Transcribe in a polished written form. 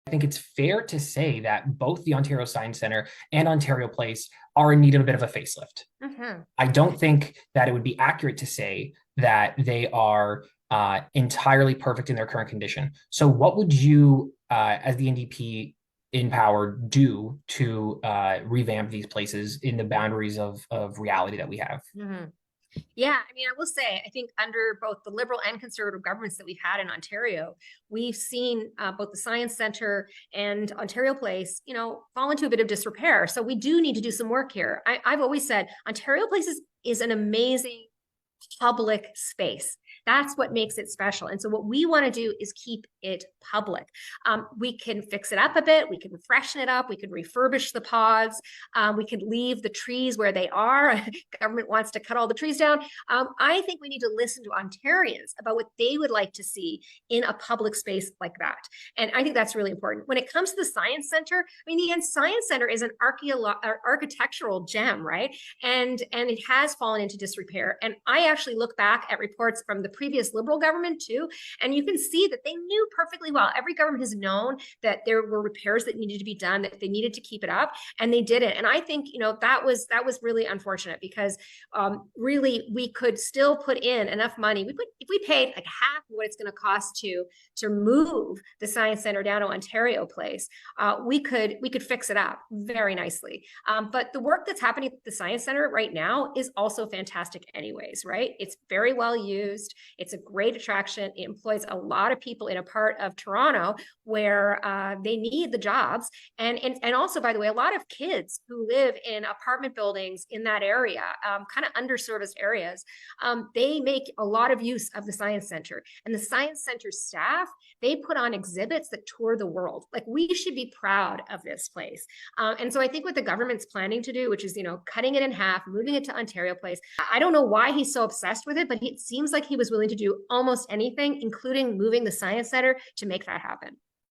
I think it's fair to say that both the Ontario Science Centre and Ontario Place are in need of a bit of a facelift. Mm-hmm. I don't think that it would be accurate to say that they are entirely perfect in their current condition. So, what would you, as the NDP in power, do to revamp these places in the boundaries of reality that we have? Mm-hmm. Yeah, I mean, I will say, I think under both the Liberal and Conservative governments that we've had in Ontario, we've seen both the Science Centre and Ontario Place, fall into a bit of disrepair. So we do need to do some work here. I've always said Ontario Place is an amazing public space. That's what makes it special. And so what we want to do is keep it public. We can fix it up a bit. We can freshen it up. We can refurbish the pods. We could leave the trees where they are. Government wants to cut all the trees down. I think we need to listen to Ontarians about what they would like to see in a public space like that. And I think that's really important. When it comes to the Science Centre, I mean, the Science Centre is an architectural gem, right? And it has fallen into disrepair. And I actually look back at reports from the previous Liberal government too, and you can see that they knew perfectly well. Every government has known that there were repairs that needed to be done, that they needed to keep it up, and they did it. And I think that was really unfortunate because really we could still put in enough money. If we paid like half of what it's going to cost to move the Science Centre down to Ontario Place, we could fix it up very nicely. But the work that's happening at the Science Centre right now is also fantastic anyways, right? It's very well used. It's a great attraction. It employs a lot of people in a part of Toronto where they need the jobs. And also, by the way, a lot of kids who live in apartment buildings in that area, kind of underserviced areas, they make a lot of use of the Science Centre. And the Science Centre staff, they put on exhibits that tour the world. Like, we should be proud of this place. And so I think what the government's planning to do, which is, cutting it in half, moving it to Ontario Place, I don't know why he's so obsessed with it, but it seems like he was willing to do almost anything, including moving the Science Centre to make that happen.